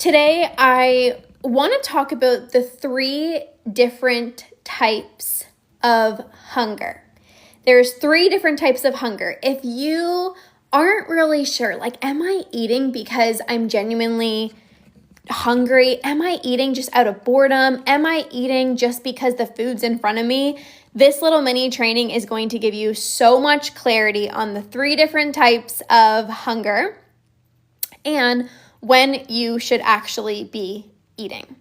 Today, I want to talk about the 3 different types of hunger. There's 3 different types of hunger. If you aren't really sure, like, am I eating because I'm genuinely hungry? Am I eating just out of boredom? Am I eating just because the food's in front of me? This little mini training is going to give you so much clarity on the 3 different types of hunger and when you should actually be eating.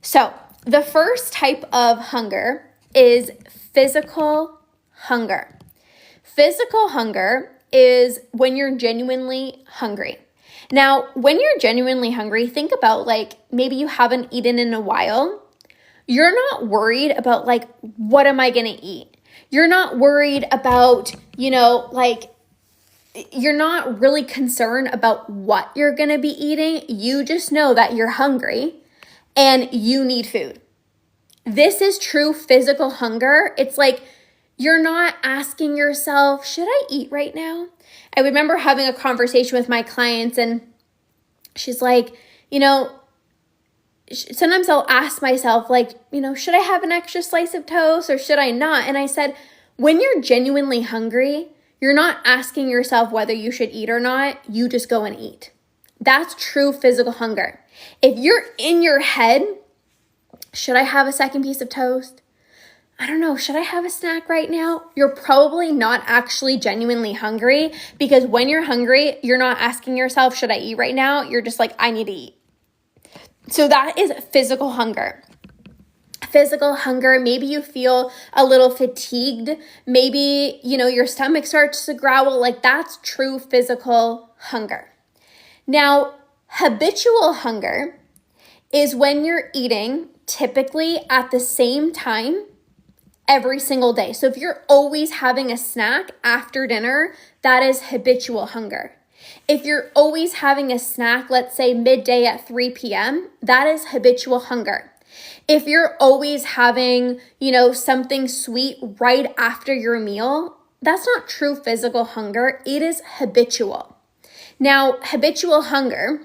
So, the first type of hunger is physical hunger. Physical hunger is when you're genuinely hungry. Now, when you're genuinely hungry, think about maybe you haven't eaten in a while. You're not worried about what am I going to eat? You're not worried about, you're not really concerned about what you're going to be eating. You just know that you're hungry and you need food. This is true physical hunger. It's you're not asking yourself, should I eat right now? I remember having a conversation with my clients and she's like, sometimes I'll ask myself should I have an extra slice of toast or should I not? And I said, when you're genuinely hungry, you're not asking yourself whether you should eat or not. You just go and eat. That's true physical hunger. If you're in your head, should I have a second piece of toast? I don't know, should I have a snack right now? You're probably not actually genuinely hungry, because when you're hungry, you're not asking yourself, should I eat right now? You're just I need to eat. So that is physical hunger. Physical hunger, maybe you feel a little fatigued. Maybe, your stomach starts to growl. That's true physical hunger. Now, habitual hunger is when you're eating typically at the same time every single day. So if you're always having a snack after dinner, that is habitual hunger. If you're always having a snack, let's say midday at 3 p.m., that is habitual hunger. If you're always having, something sweet right after your meal, that's not true physical hunger. It is habitual. Now, habitual hunger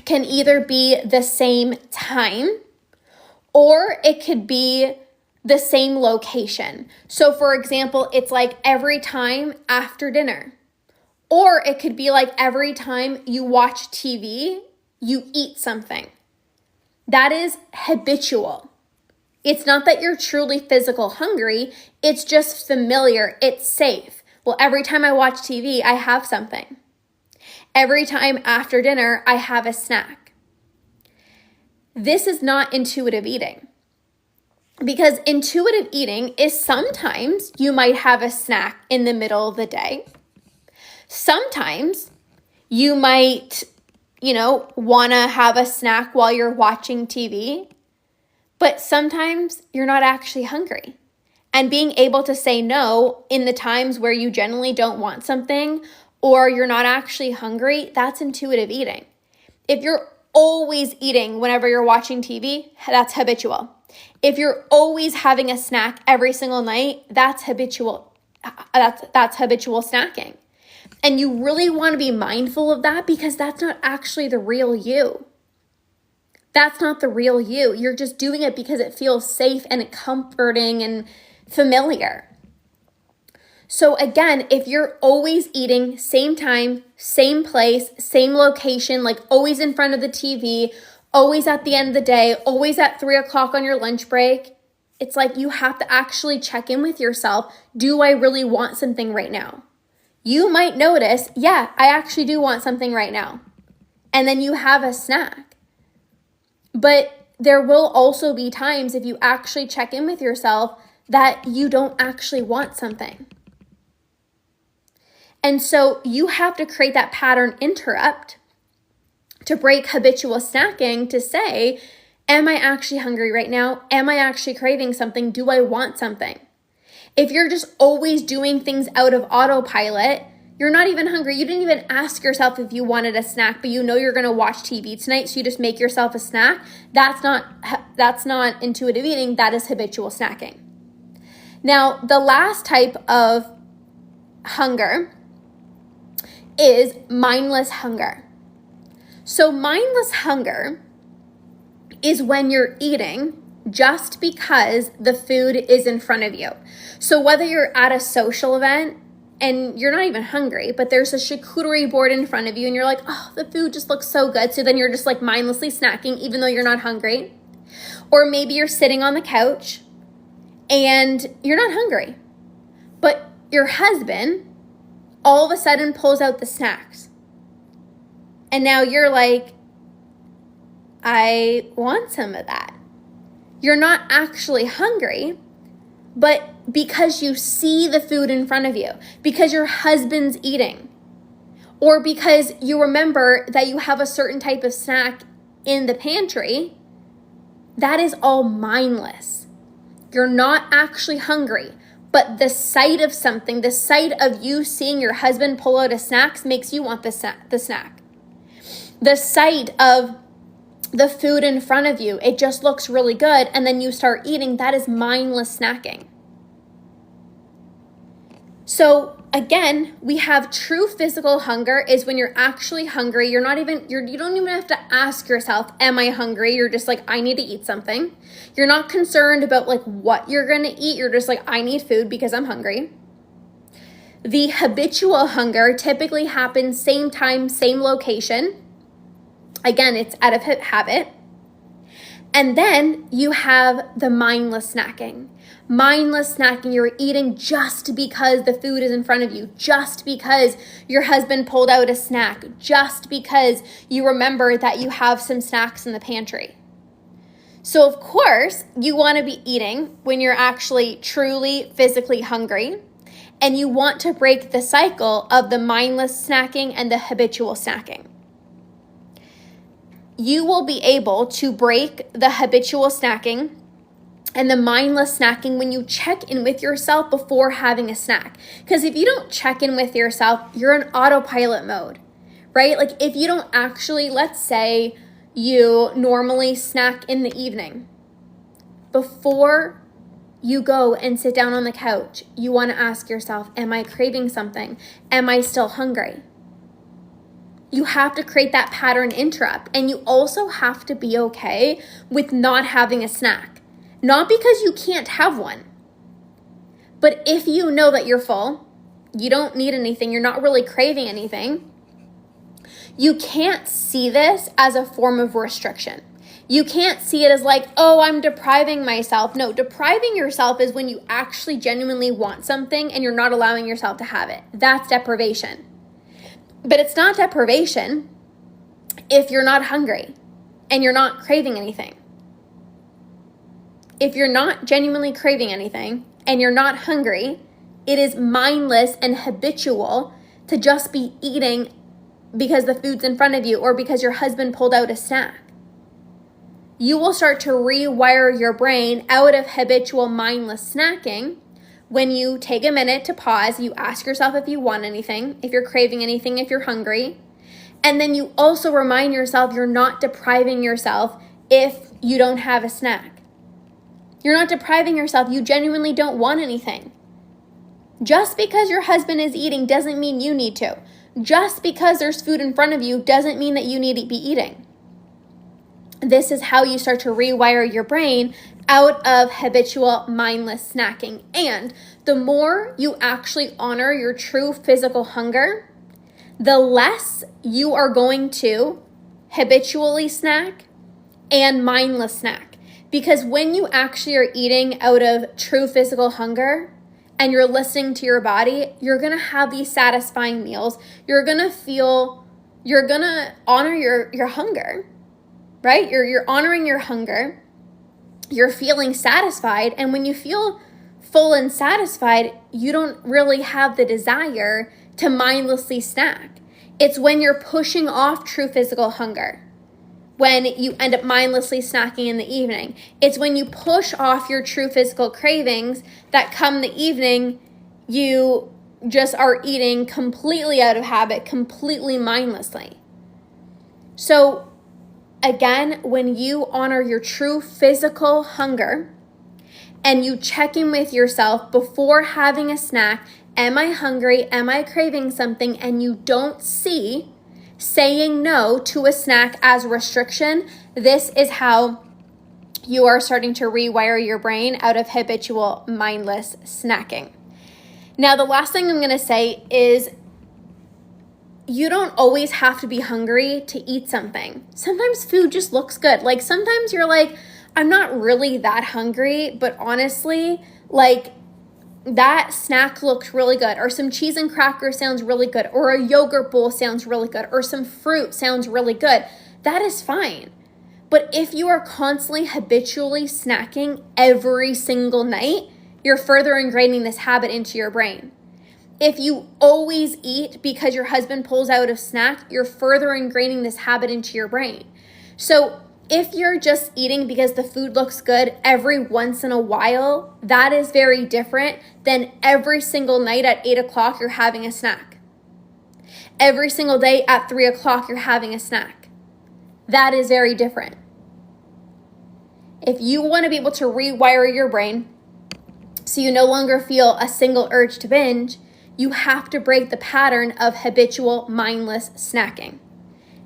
can either be the same time or it could be the same location. So for example, it's every time after dinner. Or it could be every time you watch TV, you eat something. That is habitual. It's not that you're truly physical hungry, it's just familiar, it's safe. Well, every time I watch TV, I have something. Every time after dinner, I have a snack. This is not intuitive eating. Because intuitive eating is sometimes you might have a snack in the middle of the day. Sometimes you might, want to have a snack while you're watching TV. But sometimes you're not actually hungry. And being able to say no in the times where you generally don't want something or you're not actually hungry, that's intuitive eating. If you're always eating whenever you're watching TV, that's habitual. If you're always having a snack every single night, that's habitual. That's habitual snacking. And you really want to be mindful of that because that's not actually the real you. That's not the real you. You're just doing it because it feels safe and comforting and familiar. So again, if you're always eating same time, same place, same location, always in front of the TV, always at the end of the day, always at 3 o'clock on your lunch break, it's you have to actually check in with yourself. Do I really want something right now? You might notice, yeah, I actually do want something right now. And then you have a snack. But there will also be times if you actually check in with yourself that you don't actually want something. And so you have to create that pattern interrupt to break habitual snacking to say, am I actually hungry right now? Am I actually craving something? Do I want something? If you're just always doing things out of autopilot, you're not even hungry. You didn't even ask yourself if you wanted a snack, but you know you're going to watch TV tonight, so you just make yourself a snack. That's not intuitive eating. That is habitual snacking. Now, the last type of hunger is mindless hunger. So mindless hunger is when you're eating just because the food is in front of you. So whether you're at a social event and you're not even hungry, but there's a charcuterie board in front of you and you're like, oh, the food just looks so good. So then you're just like mindlessly snacking even though you're not hungry. Or maybe you're sitting on the couch and you're not hungry, but your husband all of a sudden pulls out the snacks. And now you're like, I want some of that. You're not actually hungry, but because you see the food in front of you, because your husband's eating, or because you remember that you have a certain type of snack in the pantry, that is all mindless. You're not actually hungry, but the sight of something, the sight of you seeing your husband pull out a snack makes you want the snack. The sight of the food in front of you, it just looks really good, and then you start eating. That is mindless snacking. So again, we have true physical hunger is when you're actually hungry. You don't even have to ask yourself, am I hungry? You're just like, I need to eat something. You're not concerned about like what you're going to eat. You're just like, I need food because I'm hungry. The habitual hunger typically happens same time, same location. Again, it's out of habit. And then you have the mindless snacking. Mindless snacking, you're eating just because the food is in front of you, just because your husband pulled out a snack, just because you remember that you have some snacks in the pantry. So of course, you want to be eating when you're actually truly physically hungry, and you want to break the cycle of the mindless snacking and the habitual snacking. You will be able to break the habitual snacking and the mindless snacking when you check in with yourself before having a snack. Because if you don't check in with yourself, you're in autopilot mode, right? Like if you don't actually, let's say you normally snack in the evening. Before you go and sit down on the couch, you want to ask yourself, am I craving something? Am I still hungry? You have to create that pattern interrupt, and you also have to be okay with not having a snack. Not because you can't have one, but if you know that you're full, you don't need anything, you're not really craving anything, you can't see this as a form of restriction. You can't see it as like, oh, I'm depriving myself. No, depriving yourself is when you actually genuinely want something and you're not allowing yourself to have it. That's deprivation. But it's not deprivation if you're not hungry and you're not craving anything. If you're not genuinely craving anything and you're not hungry, it is mindless and habitual to just be eating because the food's in front of you or because your husband pulled out a snack. You will start to rewire your brain out of habitual mindless snacking when you take a minute to pause, you ask yourself if you want anything, if you're craving anything, if you're hungry. And then you also remind yourself you're not depriving yourself if you don't have a snack. You're not depriving yourself. You genuinely don't want anything. Just because your husband is eating doesn't mean you need to. Just because there's food in front of you doesn't mean that you need to be eating. This is how you start to rewire your brain out of habitual mindless snacking. And the more you actually honor your true physical hunger, the less you are going to habitually snack and mindless snack. Because when you actually are eating out of true physical hunger and you're listening to your body, you're going to have these satisfying meals. You're going to honor your hunger, right? You're honoring your hunger. You're feeling satisfied. And when you feel full and satisfied, you don't really have the desire to mindlessly snack. It's when you're pushing off true physical hunger, when you end up mindlessly snacking in the evening. It's when you push off your true physical cravings that come the evening, you just are eating completely out of habit, completely mindlessly. So again, when you honor your true physical hunger and you check in with yourself before having a snack, am I hungry? Am I craving something? And you don't see saying no to a snack as restriction, this is how you are starting to rewire your brain out of habitual mindless snacking. Now, the last thing I'm going to say is you don't always have to be hungry to eat something. Sometimes food just looks good. Like sometimes you're like, I'm not really that hungry, but honestly, like that snack looks really good, or some cheese and crackers sounds really good, or a yogurt bowl sounds really good, or some fruit sounds really good. That is fine. But if you are constantly habitually snacking every single night, you're further ingraining this habit into your brain. If you always eat because your husband pulls out a snack, you're further ingraining this habit into your brain. So if you're just eating because the food looks good every once in a while, that is very different than every single night at 8 o'clock you're having a snack. Every single day at 3 o'clock you're having a snack. That is very different. If you want to be able to rewire your brain so you no longer feel a single urge to binge, you have to break the pattern of habitual mindless snacking.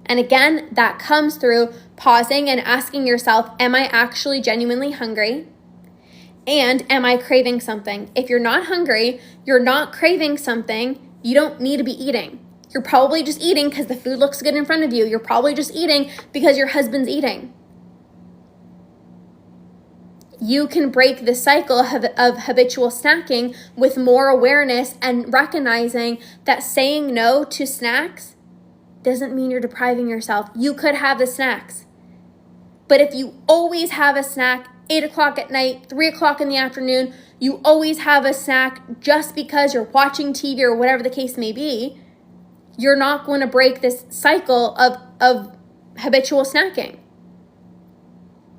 And again, that comes through pausing and asking yourself, am I actually genuinely hungry? And am I craving something? If you're not hungry, you're not craving something, you don't need to be eating. You're probably just eating because the food looks good in front of you. You're probably just eating because your husband's eating. You can break the cycle of habitual snacking with more awareness and recognizing that saying no to snacks doesn't mean you're depriving yourself. You could have the snacks. But if you always have a snack, 8 o'clock at night, 3 o'clock in the afternoon, you always have a snack just because you're watching TV or whatever the case may be, you're not going to break this cycle of habitual snacking.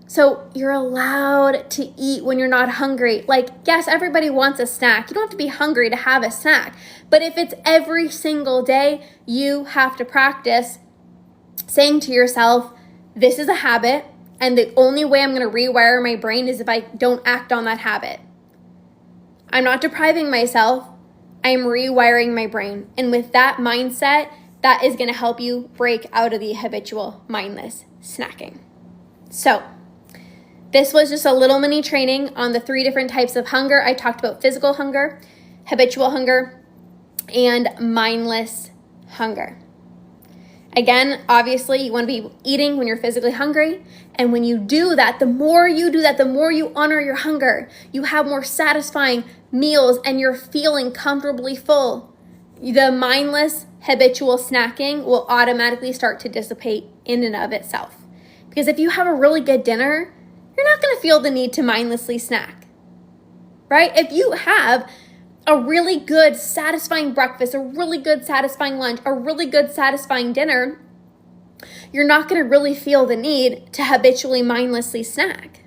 So you're allowed to eat when you're not hungry. Like, yes, everybody wants a snack. You don't have to be hungry to have a snack. But if it's every single day, you have to practice saying to yourself, this is a habit, and the only way I'm going to rewire my brain is if I don't act on that habit. I'm not depriving myself. I'm rewiring my brain. And with that mindset, that is going to help you break out of the habitual mindless snacking. So, this was just a little mini training on the 3 different types of hunger. I talked about physical hunger, habitual hunger, and mindless hunger. Again, obviously, you want to be eating when you're physically hungry. And when you do that, the more you do that, the more you honor your hunger. You have more satisfying meals and you're feeling comfortably full. The mindless habitual snacking will automatically start to dissipate in and of itself. Because if you have a really good dinner, you're not going to feel the need to mindlessly snack, right? If you have a really good, satisfying breakfast, a really good, satisfying lunch, a really good, satisfying dinner, you're not going to really feel the need to habitually mindlessly snack.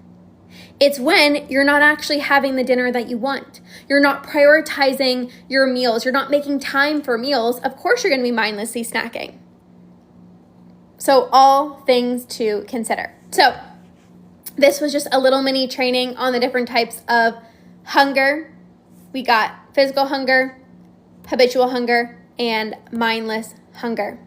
It's when you're not actually having the dinner that you want. You're not prioritizing your meals. You're not making time for meals. Of course, you're going to be mindlessly snacking. So all things to consider. So this was just a little mini training on the different types of hunger. We got physical hunger, habitual hunger, and mindless hunger.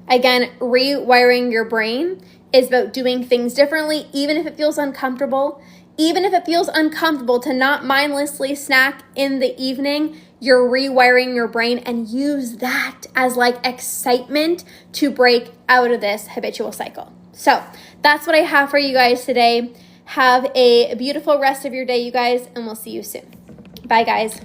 Again, rewiring your brain is about doing things differently, even if it feels uncomfortable. Even if it feels uncomfortable to not mindlessly snack in the evening, you're rewiring your brain and use that as like excitement to break out of this habitual cycle. So that's what I have for you guys today. Have a beautiful rest of your day, you guys, and we'll see you soon. Bye, guys.